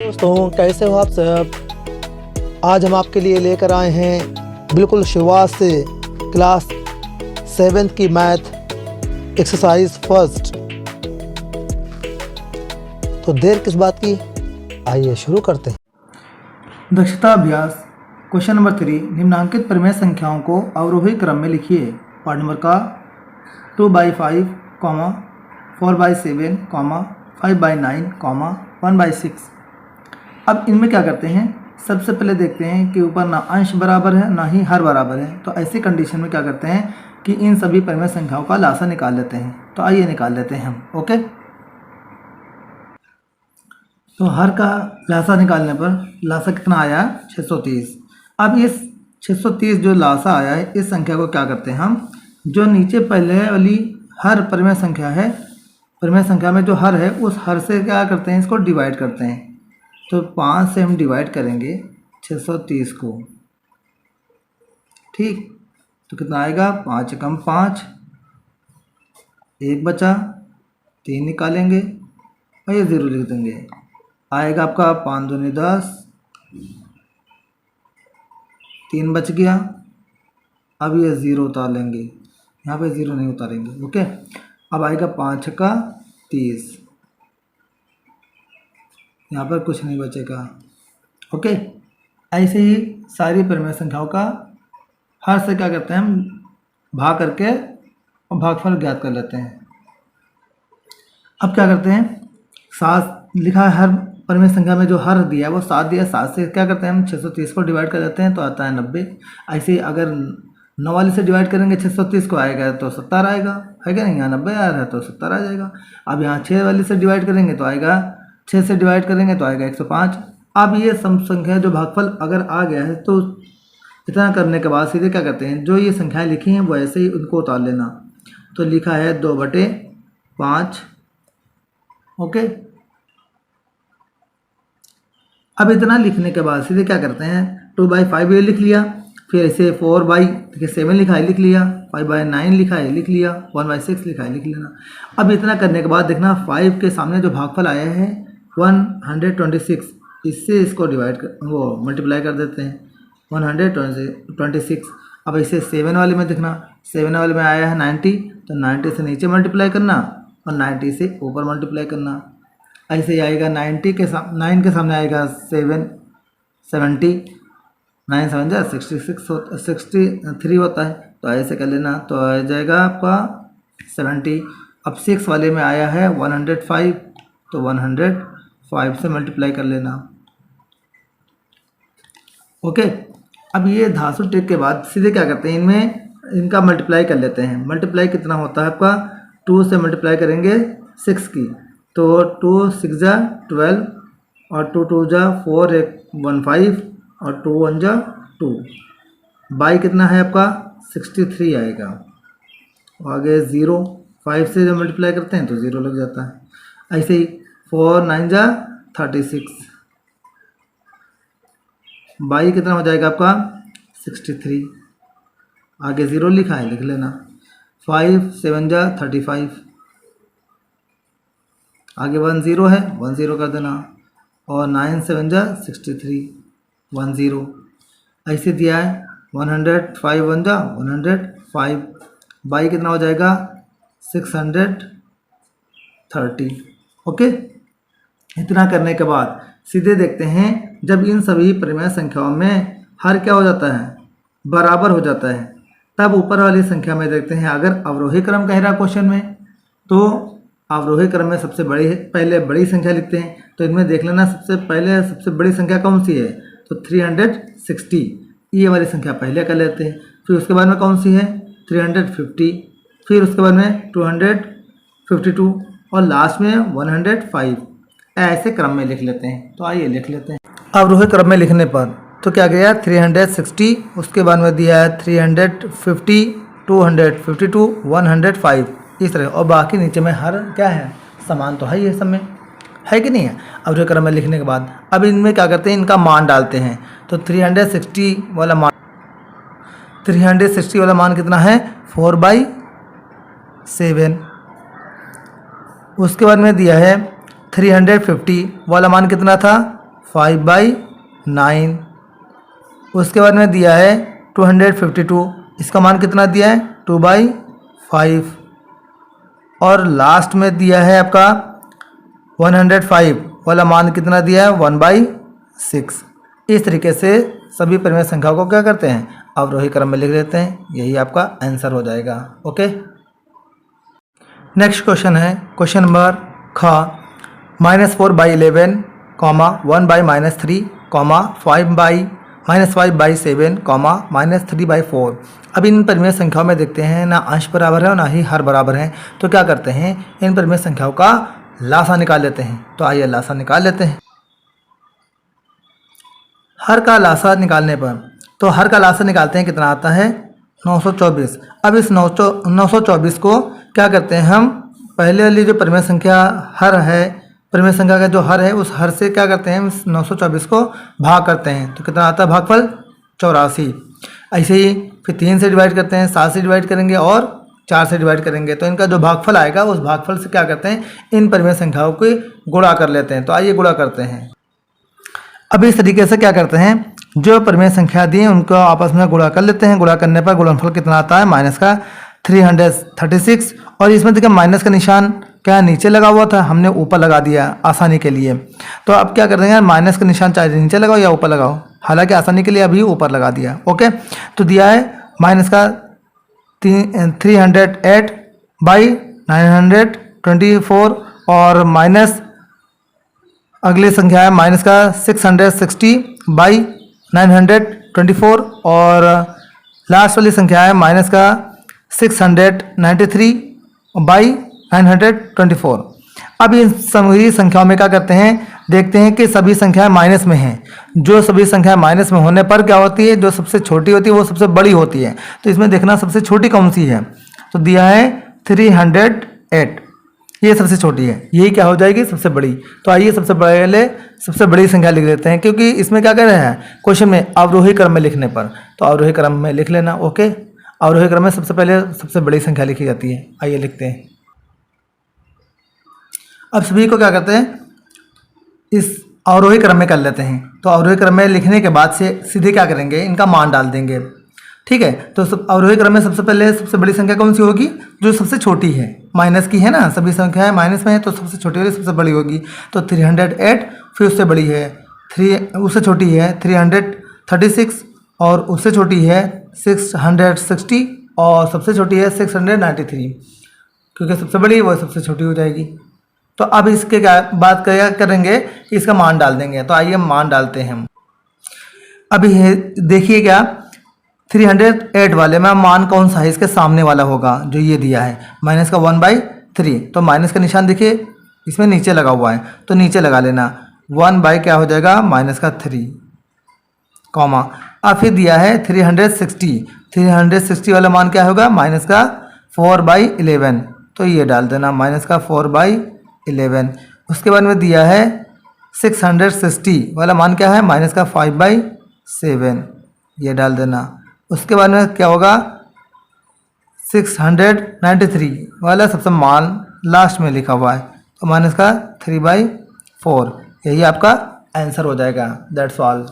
दोस्तों कैसे हो आप सब। आज हम आपके लिए लेकर आए हैं बिल्कुल शुरुआत से क्लास 7th की मैथ एक्सरसाइज फर्स्ट। तो देर किस बात की, आइए शुरू करते हैं। दक्षता अभ्यास क्वेश्चन नंबर 3, निम्नांकित परिमेय संख्याओं को अवरोही क्रम में लिखिए। पार्ट नंबर का 2/5, 4/7, 5/9, 1/6। अब इनमें क्या करते हैं, सबसे पहले देखते हैं कि ऊपर ना अंश बराबर है ना ही हर बराबर है। तो ऐसी कंडीशन में क्या करते हैं कि इन सभी परिमेय संख्याओं का लासा निकाल लेते हैं। तो आइए निकाल लेते हैं हम। ओके, तो हर का लासा निकालने पर लासा कितना आया, 630। अब इस 630 जो लासा आया है, इस संख्या को क्या करते हैं हम, जो नीचे पहले वाली हर परिमेय संख्या है, परिमेय संख्या में जो हर है उस हर से क्या करते हैं, इसको डिवाइड करते हैं। तो 5 से हम डिवाइड करेंगे 630 को। ठीक, तो कितना आएगा, 5 कम 5, 1 बचा, 3 निकालेंगे और ये 0 लिख देंगे। आएगा आपका 5 दूनी 10, 3 बच गया। अब ये 0 उतार लेंगे, यहाँ पे 0 नहीं उतारेंगे। ओके, अब आएगा 5 का 30, यहाँ पर कुछ नहीं बचेगा। ओके, ऐसे ही सारी परिमेय संख्याओं का हर से क्या करते हैं हम, भाग करके और भागफल ज्ञात कर लेते हैं। अब क्या करते हैं, 7 लिखा है हर परिमेय संख्या में, जो हर दिया है वो 7 दिया है। 7 से क्या करते हैं हम, 630 को डिवाइड कर देते हैं तो आता है 90। ऐसे ही अगर 9 वाले से डिवाइड करेंगे 630 को, आएगा तो 70 आएगा, है क्या नहीं, यहाँ 90 आ रहा है तो 70 आ जाएगा। अब यहाँ 6 वाले से डिवाइड करेंगे तो आएगा, 6 से डिवाइड करेंगे तो आएगा 105। अब ये सम संख्या जो भागफल अगर आ गया है तो इतना करने के बाद सीधे क्या करते हैं, जो ये संख्याएं लिखी हैं वो ऐसे ही उनको उतार लेना। तो लिखा है 2/5। ओके, अब इतना लिखने के बाद सीधे क्या करते हैं, 2/5 ये लिख लिया, फिर इसे 4/7 लिखा है लिख लिया, 5/9 लिखा है लिख लिया, 1/6 लिखा है लिख लेना। अब इतना करने के बाद देखना 5 के सामने जो भागफल आया है 126, इससे इसको डिवाइड कर वो मल्टीप्लाई कर देते हैं, 126। अब इसे 7 वाले में देखना, 7 वाले में आया है 90, तो 90 से नीचे मल्टीप्लाई करना और 90 से ऊपर मल्टीप्लाई करना। ऐसे ही आएगा 9 के सामने आएगा 70, 9 7 जा 63 होता है, तो ऐसे कर लेना। तो आ जाएगा आपका 70। अब 6 वाले में आया है 105, तो 105 से मल्टीप्लाई कर लेना। ओके, अब ये धासु टिक के बाद सीधे क्या करते हैं, इनमें इनका मल्टीप्लाई कर लेते हैं। मल्टीप्लाई कितना होता है आपका, 2 से मल्टीप्लाई करेंगे 6 की, तो 2 6 जा 12 और 2 2 जा 4, 15 और 2 1 जा 2। बाई कितना है आपका, 63 आएगा। आगे 0, 5 से जब मल्टीप्लाई करते हैं तो 0 लग जाता है। ऐसे ही 4 9 जा 36, बाई कितना हो जाएगा आपका, 63। आगे 0 लिखा है लिख लेना। 5 7 जा 35, आगे 1 0 है 1 0 कर देना, और 9 7 जा 63, 1 0। ऐसे दिया है 105 1 जा 105, बाई कितना हो जाएगा, 630। ओके, इतना करने के बाद सीधे देखते हैं, जब इन सभी परिमेय संख्याओं में हर क्या हो जाता है, बराबर हो जाता है, तब ऊपर वाली संख्या में देखते हैं। अगर अवरोही क्रम कह रहा क्वेश्चन में, तो अवरोही क्रम में सबसे बड़ी पहले बड़ी संख्या लिखते हैं। तो इनमें देख लेना सबसे पहले सबसे बड़ी संख्या कौन सी है, तो 360, ये वाली संख्या पहले कर लेते हैं। फिर उसके बाद में कौन सी है, 350, फिर उसके बाद में 252 और लास्ट में 105। ऐसे क्रम में लिख लेते हैं। तो आइए लिख लेते हैं। अवरोही क्रम में लिखने पर तो क्या गया, 360, उसके बाद में दिया है 350, 252, 105, इस तरह। और बाकी नीचे में हर क्या है, समान तो है, ये सब में है कि नहीं है। अवरोही क्रम में लिखने के बाद अब इनमें क्या करते हैं, इनका मान डालते हैं। तो 360 वाला मान कितना है, 4/7। उसके बाद में दिया है 350 वाला मान कितना था, 5/9। उसके बाद में दिया है 252, इसका मान कितना दिया है 2/5। और लास्ट में दिया है आपका 105 वाला मान कितना दिया है 1/6। इस तरीके से सभी परिमेय संख्याओं को क्या करते हैं अवरोही क्रम में लिख लेते हैं। यही आपका आंसर हो जाएगा। ओके, नेक्स्ट क्वेश्चन है क्वेश्चन नंबर ख -4/11, 1/-3, 5/-7, -3/4। अब इन परिमेय संख्याओं में देखते हैं ना अंश बराबर है और ना ही हर बराबर है, तो क्या करते हैं इन परिमेय संख्याओं का लासा निकाल लेते हैं। तो आइए लासा निकाल लेते हैं। हर का लासा निकालने पर, तो हर का लासा निकालते हैं कितना आता है 924। अब इस 924 को क्या करते हैं हम पहले वाली जो परिमेय संख्या हर है, परिमेय संख्या का जो हर है उस हर से क्या करते हैं 924 को भाग करते हैं। तो कितना आता है भागफल 84। ऐसे ही फिर 3 से डिवाइड करते हैं, 7 से डिवाइड करेंगे और 4 से डिवाइड करेंगे। तो इनका जो भागफल आएगा उस भागफल से क्या करते हैं इन परिमेय संख्याओं को गुणा कर लेते हैं। तो आइए गुणा करते हैं। अब इस तरीके से क्या करते हैं जो परिमेय संख्या दी है उनको आपस में गुणा कर लेते हैं। गुणा करने पर गुणनफल कितना आता है -336। और इसमें देखिए माइनस का निशान क्या नीचे लगा हुआ था, हमने ऊपर लगा दिया आसानी के लिए। तो अब क्या कर देंगे माइनस का निशान चाहे नीचे लगाओ या ऊपर लगाओ, हालांकि आसानी के लिए अभी ऊपर लगा दिया। ओके, तो दिया है माइनस का 308/924 और माइनस अगली संख्या है माइनस का 660/924 और लास्ट वाली संख्या है माइनस का 693/924। अब इन सभी संख्याओं में क्या करते हैं देखते हैं कि सभी संख्याएं माइनस में हैं। जो सभी संख्याएं माइनस में होने पर क्या होती है जो सबसे छोटी होती है वो सबसे बड़ी होती है। तो इसमें देखना सबसे छोटी कौन सी है, तो दिया है 308, ये सबसे छोटी है, यही क्या हो जाएगी सबसे बड़ी। तो आइए सबसे पहले सबसे बड़ी संख्या लिख लेते हैं, क्योंकि इसमें क्या कर रहे हैं क्वेश्चन में अवरोही क्रम में लिखने पर, तो अवरोही क्रम में लिख लेना। ओके, अवरोही क्रम में सबसे पहले सबसे बड़ी संख्या लिखी जाती है। आइए लिखते हैं। अब सभी को क्या करते हैं इस अवरोही क्रम में कर लेते हैं। तो अवरोही क्रम में लिखने के बाद से सीधे क्या करेंगे इनका मान डाल देंगे। ठीक है, तो अवरोही क्रम में सबसे पहले सबसे बड़ी संख्या कौन सी होगी जो सबसे छोटी है, माइनस की है ना, सभी संख्याएं माइनस में है तो सबसे छोटी वाली सबसे बड़ी होगी। तो 308, फिर उससे बड़ी है उससे छोटी है 336 और उससे छोटी है 660 और सबसे छोटी है 693, क्योंकि सबसे बड़ी वो सबसे छोटी हो जाएगी। तो अब इसके बात क्या करेंगे इसका मान डाल देंगे। तो आइए मान डालते हैं हम। अभी देखिए क्या 308 वाले में मान कौन सा है इसके सामने वाला होगा जो ये दिया है माइनस का 1/3। तो माइनस का निशान देखिए इसमें नीचे लगा हुआ है तो नीचे लगा लेना 1/ क्या हो जाएगा -3 कॉमा। अब फिर दिया है 360 वाला मान क्या होगा माइनस का 4/11। तो ये डाल देना माइनस का 4/11। उसके बाद में दिया है 660 वाला मान क्या है माइनस का 5/7, ये डाल देना। उसके बाद में क्या होगा 693 वाला सबसे मान लास्ट में लिखा हुआ है तो माइनस का 3/4, यही आपका आंसर हो जाएगा। That's all.